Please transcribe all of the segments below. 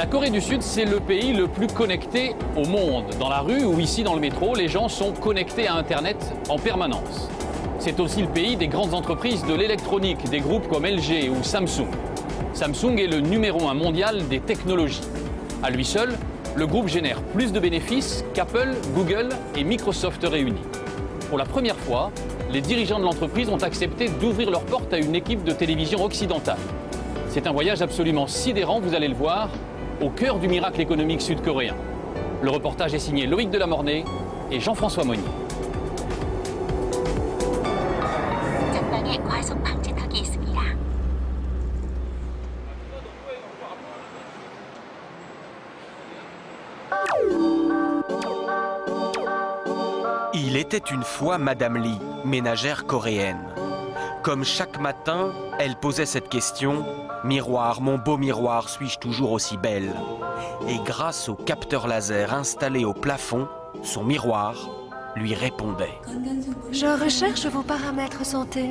La Corée du Sud, c'est le pays le plus connecté au monde. Dans la rue ou ici dans le métro, les gens sont connectés à Internet en permanence. C'est aussi le pays des grandes entreprises de l'électronique, des groupes comme LG ou Samsung. Samsung est le numéro 1 mondial des technologies. À lui seul, le groupe génère plus de bénéfices qu'Apple, Google et Microsoft réunis. Pour la première fois, les dirigeants de l'entreprise ont accepté d'ouvrir leurs portes à une équipe de télévision occidentale. C'est un voyage absolument sidérant, vous allez le voir, au cœur du miracle économique sud-coréen. Le reportage est signé Loïc Delamornay et Jean-François Monnier. Il était une fois Madame Lee, ménagère coréenne. Comme chaque matin, elle posait cette question: miroir, mon beau miroir, suis-je toujours aussi belle? Et grâce au capteur laser installé au plafond, son miroir lui répondait. Je recherche vos paramètres santé.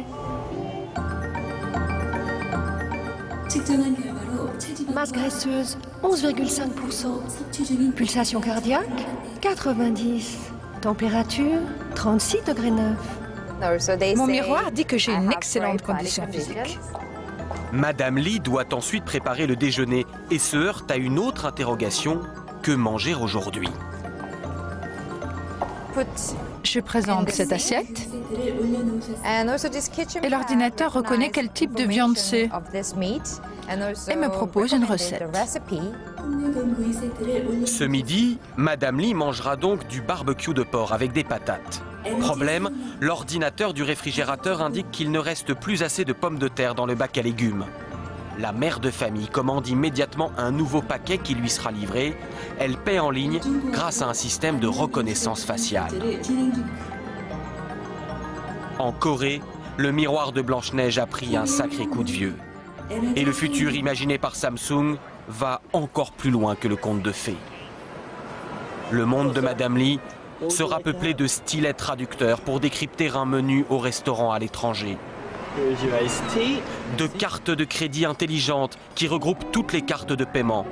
Masse graisseuse, 11,5%. Pulsation cardiaque, 90. Température, 36,9 degrés. Mon miroir dit que j'ai une excellente condition physique. Madame Lee doit ensuite préparer le déjeuner et se heurte à une autre interrogation: que manger aujourd'hui? Je présente cette assiette et l'ordinateur reconnaît quel type de viande c'est et me propose une recette. Ce midi, Madame Lee mangera donc du barbecue de porc avec des patates. Problème, l'ordinateur du réfrigérateur indique qu'il ne reste plus assez de pommes de terre dans le bac à légumes. La mère de famille commande immédiatement un nouveau paquet qui lui sera livré. Elle paie en ligne grâce à un système de reconnaissance faciale. En Corée, le miroir de Blanche-Neige a pris un sacré coup de vieux. Et le futur imaginé par Samsung va encore plus loin que le conte de fées. Le monde de Madame Lee sera peuplé de stylets traducteurs pour décrypter un menu au restaurant à l'étranger. De cartes de crédit intelligentes qui regroupent toutes les cartes de paiement.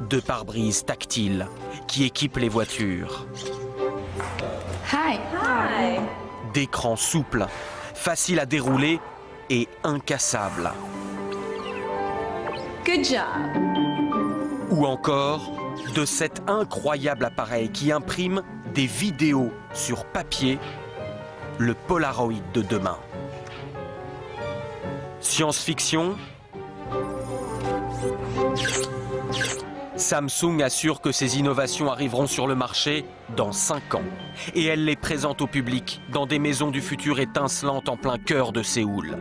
De pare-brise tactiles qui équipent les voitures. D'écrans souples, faciles à dérouler et incassables. Good job. Ou encore de cet incroyable appareil qui imprime des vidéos sur papier, le Polaroid de demain. Science-fiction. Samsung assure que ces innovations arriveront sur le marché dans 5 ans. Et elle les présente au public dans des maisons du futur étincelantes en plein cœur de Séoul.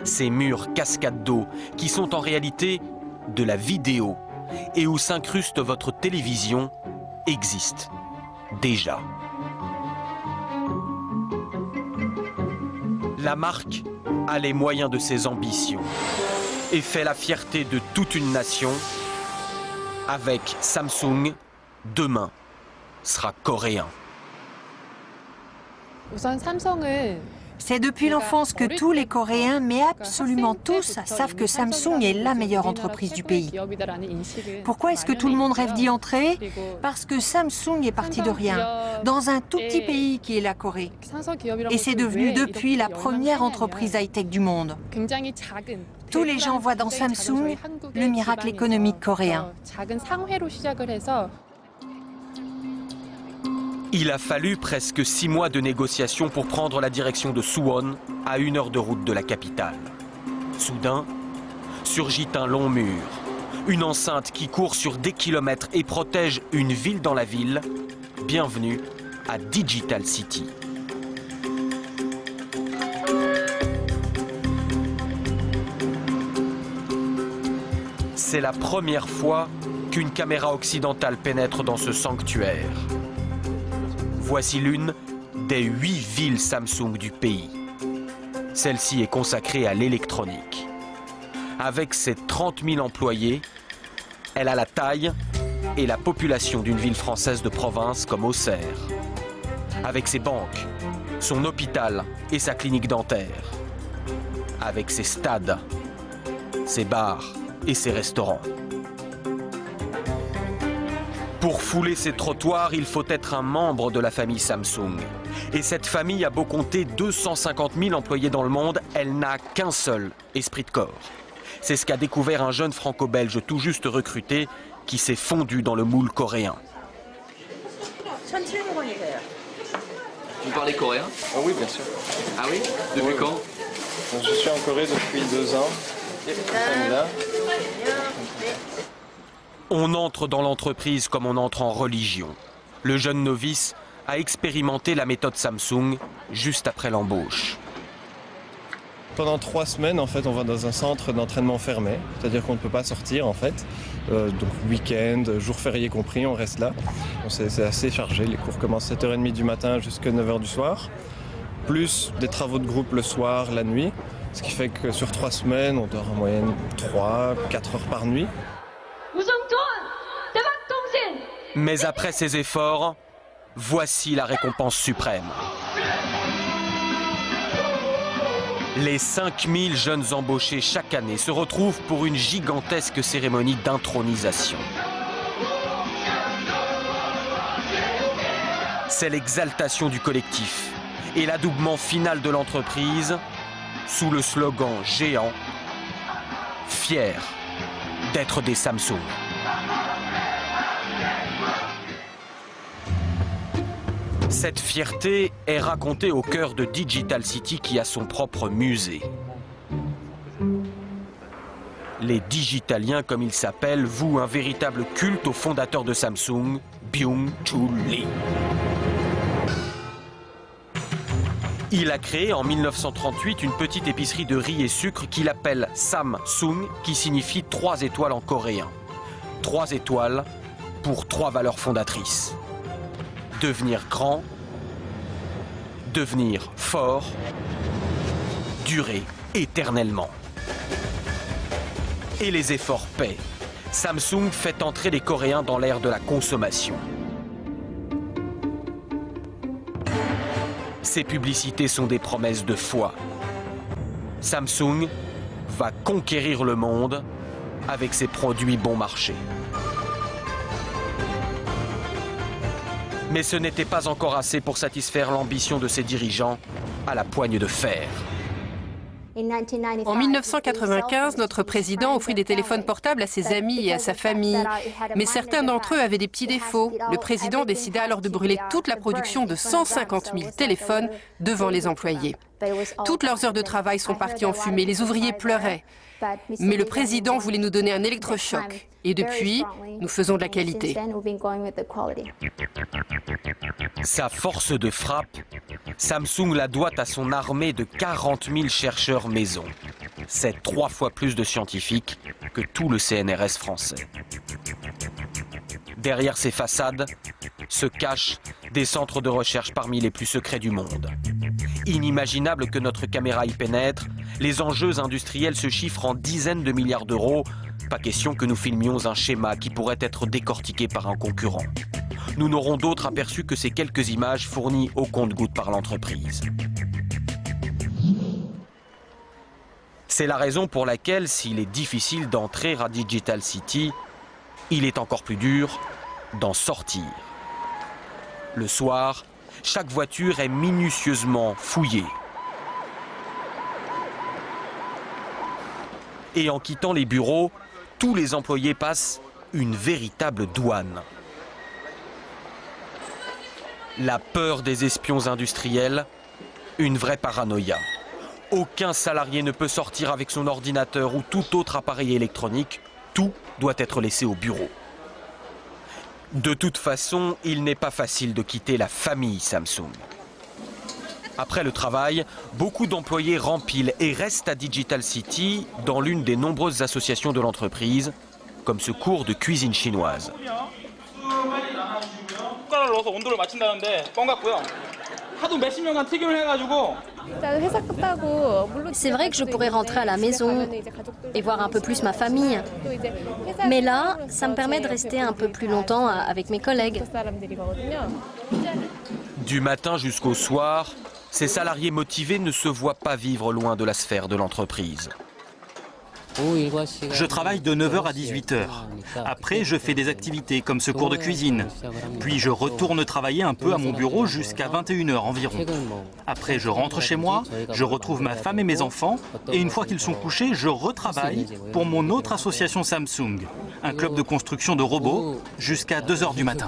Ces murs cascades d'eau qui sont en réalité de la vidéo et où s'incruste votre télévision existent déjà. La marque a les moyens de ses ambitions et fait la fierté de toute une nation. Avec Samsung, demain sera coréen. C'est depuis l'enfance que tous les Coréens, mais absolument tous, savent que Samsung est la meilleure entreprise du pays. Pourquoi est-ce que tout le monde rêve d'y entrer? Parce que Samsung est parti de rien, dans un tout petit pays qui est la Corée. Et c'est devenu depuis la première entreprise high-tech du monde. Tous les gens voient dans Samsung le miracle économique coréen. Il a fallu presque 6 mois de négociations pour prendre la direction de Suwon, à 1 heure de route de la capitale. Soudain, surgit un long mur, une enceinte qui court sur des kilomètres et protège une ville dans la ville. Bienvenue à Digital City. C'est la première fois qu'une caméra occidentale pénètre dans ce sanctuaire. Voici l'une des 8 villes Samsung du pays. Celle-ci est consacrée à l'électronique. Avec ses 30 000 employés, elle a la taille et la population d'une ville française de province comme Auxerre. Avec ses banques, son hôpital et sa clinique dentaire. Avec ses stades, ses bars et ses restaurants. Pour fouler ces trottoirs, il faut être un membre de la famille Samsung. Et cette famille a beau compter 250 000 employés dans le monde, elle n'a qu'un seul esprit de corps. C'est ce qu'a découvert un jeune franco-belge tout juste recruté qui s'est fondu dans le moule coréen. Vous parlez coréen? Oui, bien sûr. Ah oui? Depuis quand? Je suis en Corée depuis 2 ans. On entre dans l'entreprise comme on entre en religion. Le jeune novice a expérimenté la méthode Samsung juste après l'embauche. Pendant 3 semaines, en fait, on va dans un centre d'entraînement fermé, c'est-à-dire qu'on ne peut pas sortir, en fait. Donc week-end, jours fériés compris, on reste là. C'est assez chargé, les cours commencent à 7h30 du matin jusqu'à 9h du soir, plus des travaux de groupe le soir, la nuit, ce qui fait que sur 3 semaines, on dort en moyenne 3-4 heures par nuit. Mais après ces efforts, voici la récompense suprême. Les 5000 jeunes embauchés chaque année se retrouvent pour une gigantesque cérémonie d'intronisation. C'est l'exaltation du collectif et l'adoubement final de l'entreprise sous le slogan géant « Fiers d'être des Samsung ». Cette fierté est racontée au cœur de Digital City qui a son propre musée. Les Digitaliens, comme ils s'appellent, vouent un véritable culte au fondateur de Samsung, Byung-Chul Lee. Il a créé en 1938 une petite épicerie de riz et sucre qu'il appelle Samsung, qui signifie 3 étoiles en coréen. 3 étoiles pour 3 valeurs fondatrices. Devenir grand, devenir fort, durer éternellement. Et les efforts paient. Samsung fait entrer les Coréens dans l'ère de la consommation. Ces publicités sont des promesses de foi. Samsung va conquérir le monde avec ses produits bon marché. Mais ce n'était pas encore assez pour satisfaire l'ambition de ses dirigeants à la poigne de fer. En 1995, notre président offrit des téléphones portables à ses amis et à sa famille. Mais certains d'entre eux avaient des petits défauts. Le président décida alors de brûler toute la production de 150 000 téléphones devant les employés. Toutes leurs heures de travail sont parties en fumée, les ouvriers pleuraient. Mais le président voulait nous donner un électrochoc. Et depuis, nous faisons de la qualité. Sa force de frappe, Samsung la doit à son armée de 40 000 chercheurs maison. C'est 3 fois plus de scientifiques que tout le CNRS français. Derrière ces façades se cachent des centres de recherche parmi les plus secrets du monde. Inimaginable que notre caméra y pénètre, les enjeux industriels se chiffrent en dizaines de milliards d'euros. Pas question que nous filmions un schéma qui pourrait être décortiqué par un concurrent. Nous n'aurons d'autre aperçu que ces quelques images fournies au compte-gouttes par l'entreprise. C'est la raison pour laquelle, s'il est difficile d'entrer à Digital City, il est encore plus dur d'en sortir. Le soir, chaque voiture est minutieusement fouillée. Et en quittant les bureaux, tous les employés passent une véritable douane. La peur des espions industriels, une vraie paranoïa. Aucun salarié ne peut sortir avec son ordinateur ou tout autre appareil électronique. Tout doit être laissé au bureau. De toute façon, il n'est pas facile de quitter la famille Samsung. Après le travail, beaucoup d'employés rempilent et restent à Digital City dans l'une des nombreuses associations de l'entreprise, comme ce cours de cuisine chinoise. C'est vrai que je pourrais rentrer à la maison et voir un peu plus ma famille. Mais là, ça me permet de rester un peu plus longtemps avec mes collègues. Du matin jusqu'au soir, ces salariés motivés ne se voient pas vivre loin de la sphère de l'entreprise. Je travaille de 9h à 18h. Après, je fais des activités comme ce cours de cuisine. Puis je retourne travailler un peu à mon bureau jusqu'à 21h environ. Après, je rentre chez moi, je retrouve ma femme et mes enfants. Et une fois qu'ils sont couchés, je retravaille pour mon autre association Samsung, un club de construction de robots, jusqu'à 2h du matin.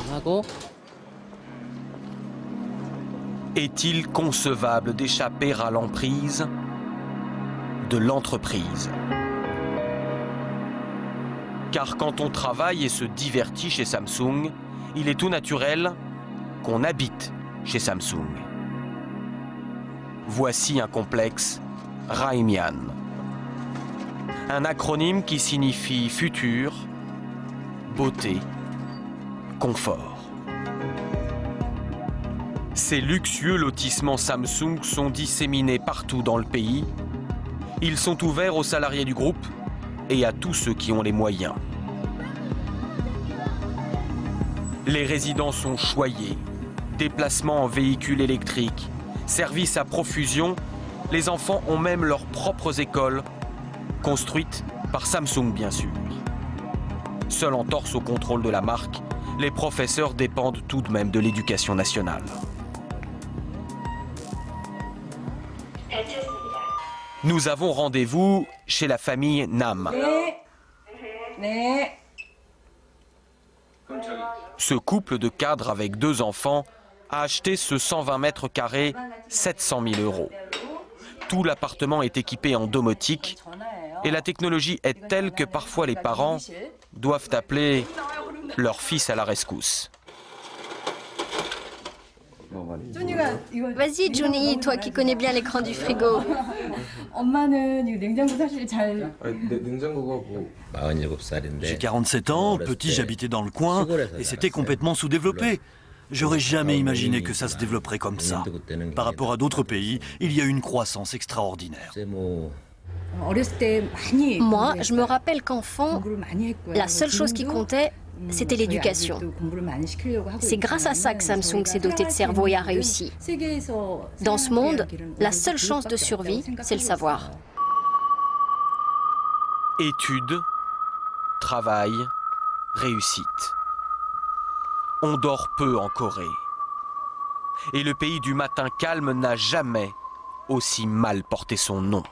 Est-il concevable d'échapper à l'emprise de l'entreprise? Car quand on travaille et se divertit chez Samsung, il est tout naturel qu'on habite chez Samsung. Voici un complexe Raimian. Un acronyme qui signifie futur, beauté, confort. Ces luxueux lotissements Samsung sont disséminés partout dans le pays. Ils sont ouverts aux salariés du groupe et à tous ceux qui ont les moyens. Les résidents sont choyés, déplacements en véhicules électriques, services à profusion. Les enfants ont même leurs propres écoles, construites par Samsung bien sûr. Seul entorse au contrôle de la marque, les professeurs dépendent tout de même de l'éducation nationale. Nous avons rendez-vous chez la famille Nam. Ce couple de cadres avec 2 enfants a acheté ce 120 mètres carrés 700 000 €. Tout l'appartement est équipé en domotique et la technologie est telle que parfois les parents doivent appeler leur fils à la rescousse. Vas-y, Johnny, toi qui connais bien l'écran du frigo. J'ai 47 ans, petit j'habitais dans le coin et c'était complètement sous-développé. J'aurais jamais imaginé que ça se développerait comme ça. Par rapport à d'autres pays, il y a une croissance extraordinaire. Moi, je me rappelle qu'enfant, la seule chose qui comptait, c'était l'éducation. C'est grâce à ça que Samsung s'est doté de cerveau et a réussi. Dans ce monde, la seule chance de survie, c'est le savoir. Études, travail, réussite. On dort peu en Corée. Et le pays du matin calme n'a jamais aussi mal porté son nom.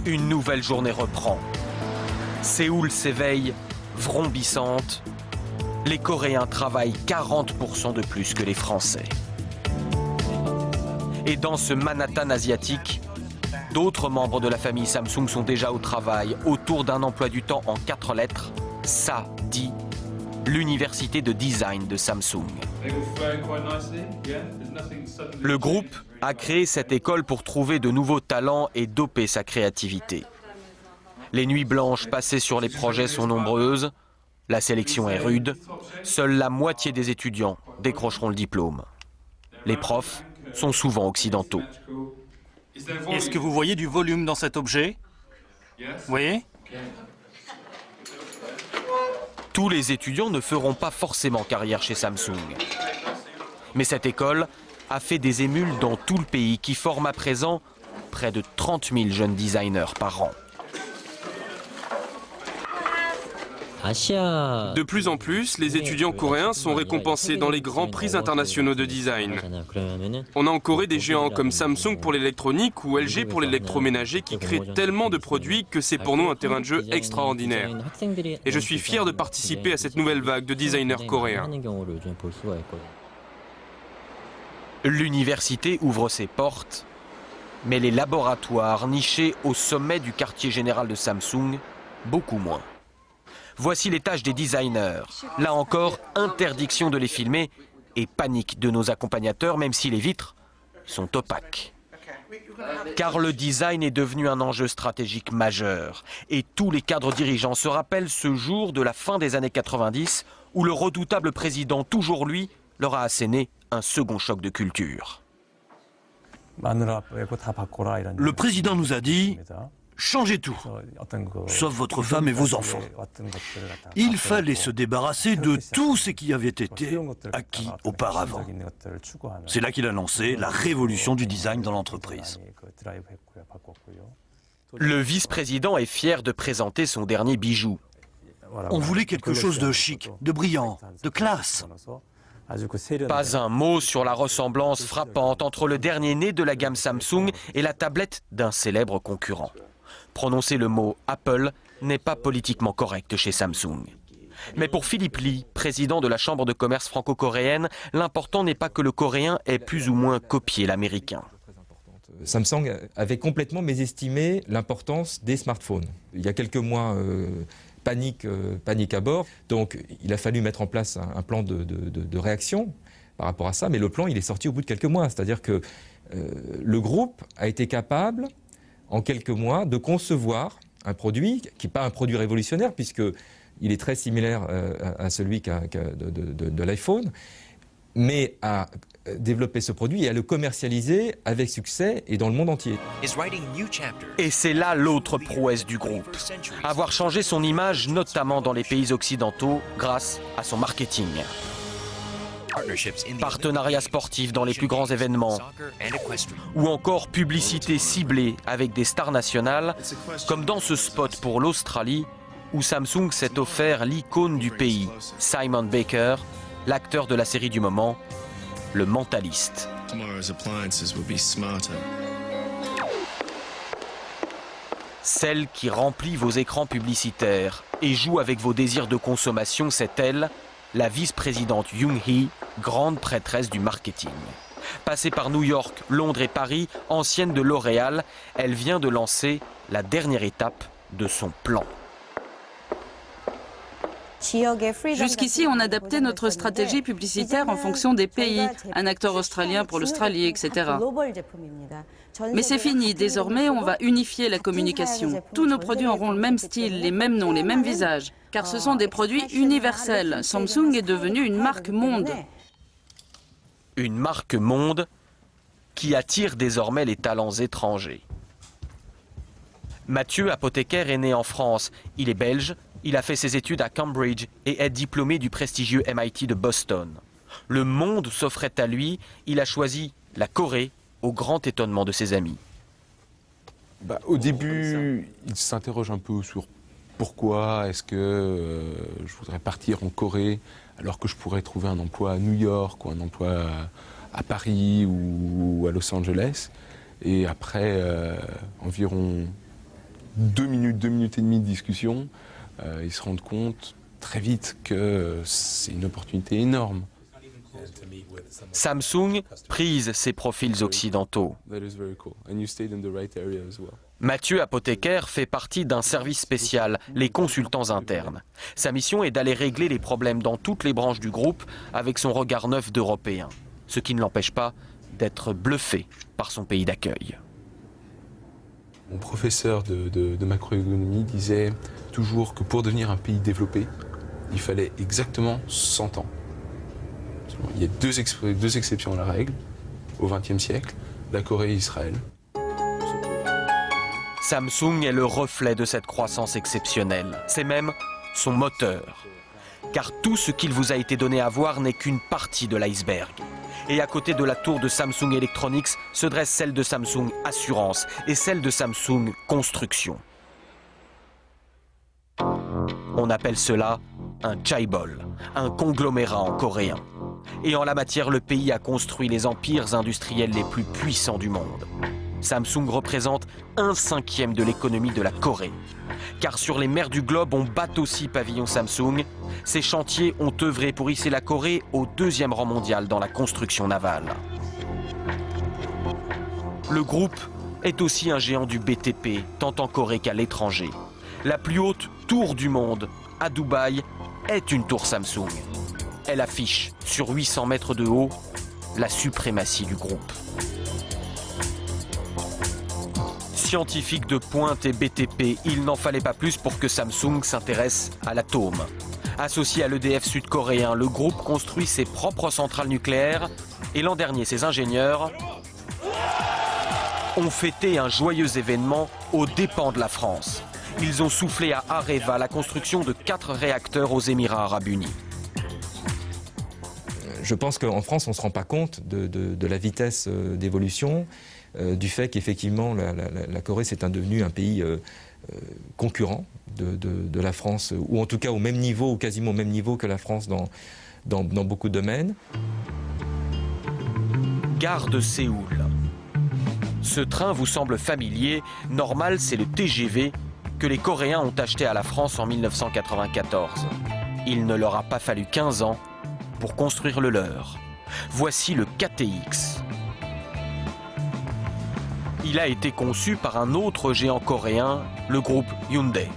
Une nouvelle journée reprend. Séoul s'éveille, vrombissante. Les Coréens travaillent 40% de plus que les Français. Et dans ce Manhattan asiatique, d'autres membres de la famille Samsung sont déjà au travail autour d'un emploi du temps en 4 lettres, SADI, l'université de design de Samsung. Le groupe a créé cette école pour trouver de nouveaux talents et doper sa créativité. Les nuits blanches passées sur les projets sont nombreuses, la sélection est rude, seule la moitié des étudiants décrocheront le diplôme. Les profs sont souvent occidentaux. Est-ce que vous voyez du volume dans cet objet? Vous voyez? Tous les étudiants ne feront pas forcément carrière chez Samsung. Mais cette école a fait des émules dans tout le pays qui forment à présent près de 30 000 jeunes designers par an. De plus en plus, les étudiants coréens sont récompensés dans les grands prix internationaux de design. On a en Corée des géants comme Samsung pour l'électronique ou LG pour l'électroménager qui créent tellement de produits que c'est pour nous un terrain de jeu extraordinaire. Et je suis fier de participer à cette nouvelle vague de designers coréens. L'université ouvre ses portes, mais les laboratoires nichés au sommet du quartier général de Samsung, beaucoup moins. Voici les tâches des designers. Là encore, interdiction de les filmer et panique de nos accompagnateurs, même si les vitres sont opaques. Car le design est devenu un enjeu stratégique majeur. Et tous les cadres dirigeants se rappellent ce jour de la fin des années 90 où le redoutable président, toujours lui, leur a asséné un second choc de culture. Le président nous a dit « changer tout, sauf votre femme et vos enfants. Il fallait se débarrasser de tout ce qui avait été acquis auparavant. C'est là qu'il a lancé la révolution du design dans l'entreprise. Le vice-président est fier de présenter son dernier bijou. On voulait quelque chose de chic, de brillant, de classe. Pas un mot sur la ressemblance frappante entre le dernier né de la gamme Samsung et la tablette d'un célèbre concurrent. Prononcer le mot Apple n'est pas politiquement correct chez Samsung. Mais pour Philippe Lee, président de la Chambre de commerce franco-coréenne, l'important n'est pas que le coréen ait plus ou moins copié l'américain. Samsung avait complètement mésestimé l'importance des smartphones. Il y a quelques mois, panique à bord. Donc il a fallu mettre en place un plan de réaction par rapport à ça. Mais le plan, il est sorti au bout de quelques mois. C'est-à-dire que le groupe a été capable, en quelques mois, de concevoir un produit qui n'est pas un produit révolutionnaire, puisqu'il est très similaire à celui de l'iPhone, mais à développer ce produit et à le commercialiser avec succès et dans le monde entier. Et c'est là l'autre prouesse du groupe. Avoir changé son image, notamment dans les pays occidentaux, grâce à son marketing. Partenariats sportifs dans les plus grands événements, ou encore publicité ciblée avec des stars nationales, comme dans ce spot pour l'Australie, où Samsung s'est offert l'icône du pays, Simon Baker, l'acteur de la série du moment, le Mentaliste. Celle qui remplit vos écrans publicitaires et joue avec vos désirs de consommation, c'est elle, la vice-présidente Young-hee, grande prêtresse du marketing. Passée par New York, Londres et Paris, ancienne de L'Oréal, elle vient de lancer la dernière étape de son plan. Jusqu'ici, on adaptait notre stratégie publicitaire en fonction des pays, un acteur australien pour l'Australie, etc. Mais c'est fini, désormais on va unifier la communication. Tous nos produits auront le même style, les mêmes noms, les mêmes visages, car ce sont des produits universels. Samsung est devenue une marque monde. Une marque monde qui attire désormais les talents étrangers. Mathieu, apothicaire, est né en France. Il est belge. Il a fait ses études à Cambridge et est diplômé du prestigieux MIT de Boston. Le monde s'offrait à lui, il a choisi la Corée, au grand étonnement de ses amis. Au début, il s'interroge un peu sur pourquoi est-ce que je voudrais partir en Corée alors que je pourrais trouver un emploi à New York ou un emploi à Paris ou à Los Angeles. Et après environ 2 minutes et demie de discussion, ils se rendent compte très vite que c'est une opportunité énorme. Samsung prise ses profils occidentaux. Mathieu, apothicaire, fait partie d'un service spécial, les consultants internes. Sa mission est d'aller régler les problèmes dans toutes les branches du groupe avec son regard neuf d'Européen, ce qui ne l'empêche pas d'être bluffé par son pays d'accueil. Mon professeur de macroéconomie disait toujours que pour devenir un pays développé, il fallait exactement 100 ans. Il y a deux exceptions à la règle, au XXe siècle, la Corée et Israël. Samsung est le reflet de cette croissance exceptionnelle. C'est même son moteur. Car tout ce qu'il vous a été donné à voir n'est qu'une partie de l'iceberg. Et à côté de la tour de Samsung Electronics se dresse celle de Samsung Assurance et celle de Samsung Construction. On appelle cela un chaebol, un conglomérat en coréen. Et en la matière, le pays a construit les empires industriels les plus puissants du monde. Samsung représente 1/5 de l'économie de la Corée. Car sur les mers du globe, on bat aussi pavillon Samsung. Ces chantiers ont œuvré pour hisser la Corée au 2e rang mondial dans la construction navale. Le groupe est aussi un géant du BTP, tant en Corée qu'à l'étranger. La plus haute tour du monde, à Dubaï, est une tour Samsung. Elle affiche, sur 800 mètres de haut, la suprématie du groupe. Scientifique de pointe et BTP, il n'en fallait pas plus pour que Samsung s'intéresse à l'atome. Associé à l'EDF sud-coréen, le groupe construit ses propres centrales nucléaires et l'an dernier, ses ingénieurs ont fêté un joyeux événement aux dépens de la France. Ils ont soufflé à Areva la construction de 4 réacteurs aux Émirats arabes unis. Je pense qu'en France, on ne se rend pas compte de la vitesse d'évolution, du fait qu'effectivement la Corée s'est devenu un pays concurrent de la France, ou en tout cas au même niveau, ou quasiment au même niveau que la France dans beaucoup de domaines. Gare de Séoul. Ce train vous semble familier. Normal, c'est le TGV que les Coréens ont acheté à la France en 1994. Il ne leur a pas fallu 15 ans pour construire le leur. Voici le KTX. Il a été conçu par un autre géant coréen, le groupe Hyundai.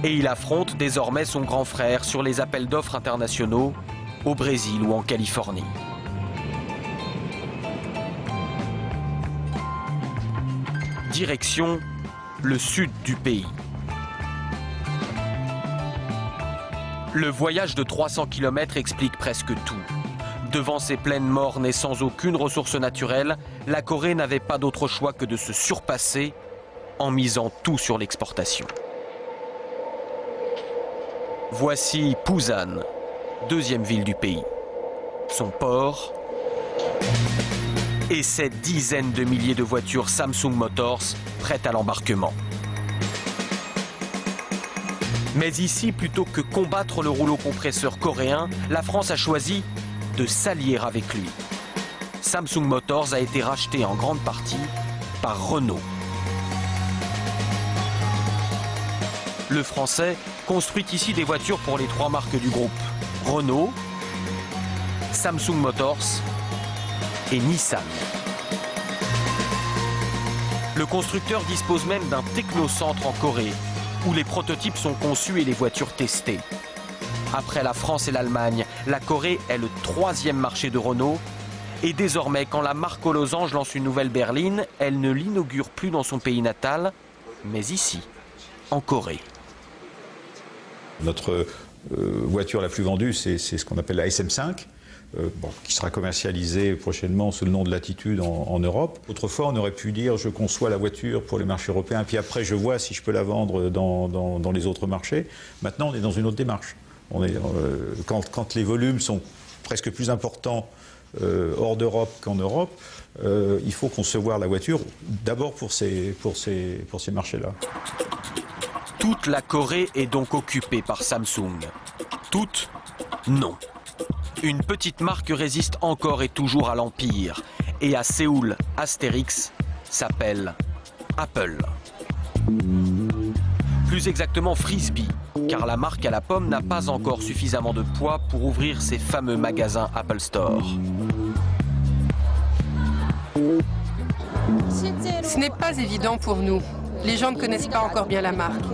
Et il affronte désormais son grand frère sur les appels d'offres internationaux au Brésil ou en Californie. Direction le sud du pays. Le voyage de 300 km explique presque tout. Devant ces plaines mornes et sans aucune ressource naturelle, la Corée n'avait pas d'autre choix que de se surpasser en misant tout sur l'exportation. Voici Busan, deuxième ville du pays. Son port et ses dizaines de milliers de voitures Samsung Motors prêtes à l'embarquement. Mais ici, plutôt que combattre le rouleau compresseur coréen, la France a choisi de s'allier avec lui. Samsung Motors a été racheté en grande partie par Renault. Le Français construit ici des voitures pour les 3 marques du groupe: Renault, Samsung Motors et Nissan. Le constructeur dispose même d'un technocentre en Corée, où les prototypes sont conçus et les voitures testées. Après la France et l'Allemagne, la Corée est le 3e marché de Renault. Et désormais, quand la marque aux losanges lance une nouvelle berline, elle ne l'inaugure plus dans son pays natal, mais ici, en Corée. Notre voiture la plus vendue, c'est ce qu'on appelle la SM5. Qui sera commercialisée prochainement sous le nom de Latitude en Europe. Autrefois, on aurait pu dire je conçois la voiture pour les marchés européens, puis après je vois si je peux la vendre dans les autres marchés. Maintenant, on est dans une autre démarche. Quand les volumes sont presque plus importants hors d'Europe qu'en Europe, il faut concevoir la voiture d'abord pour ces marchés-là. Toute la Corée est donc occupée par Samsung. Toute, non. Une petite marque résiste encore et toujours à l'Empire. Et à Séoul, Astérix s'appelle Apple. Plus exactement Frisbee, car la marque à la pomme n'a pas encore suffisamment de poids pour ouvrir ses fameux magasins Apple Store. Ce n'est pas évident pour nous. Les gens ne connaissent pas encore bien la marque.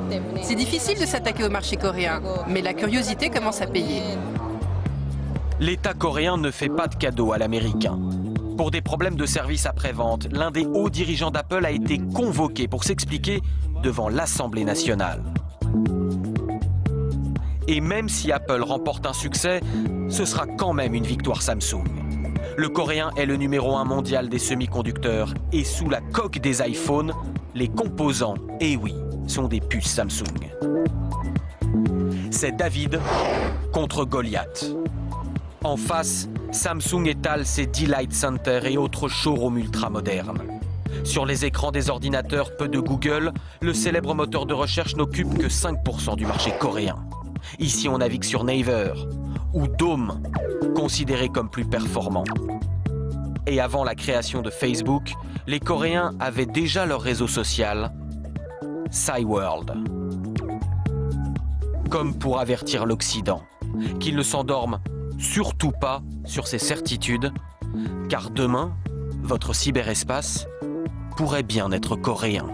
C'est difficile de s'attaquer au marché coréen, mais la curiosité commence à payer. L'État coréen ne fait pas de cadeaux à l'Américain. Pour des problèmes de service après-vente, l'un des hauts dirigeants d'Apple a été convoqué pour s'expliquer devant l'Assemblée nationale. Et même si Apple remporte un succès, ce sera quand même une victoire Samsung. Le Coréen est le numéro 1 mondial des semi-conducteurs et sous la coque des iPhones, les composants, et oui, sont des puces Samsung. C'est David contre Goliath. En face, Samsung étale ses Delight Center et autres showrooms ultra-modernes. Sur les écrans des ordinateurs peu de Google, le célèbre moteur de recherche n'occupe que 5% du marché coréen. Ici, on navigue sur Naver ou Dome, considéré comme plus performant. Et avant la création de Facebook, les Coréens avaient déjà leur réseau social, Cyworld. Comme pour avertir l'Occident, qu'il ne s'endorme surtout pas sur ses certitudes, car demain, votre cyberespace pourrait bien être coréen.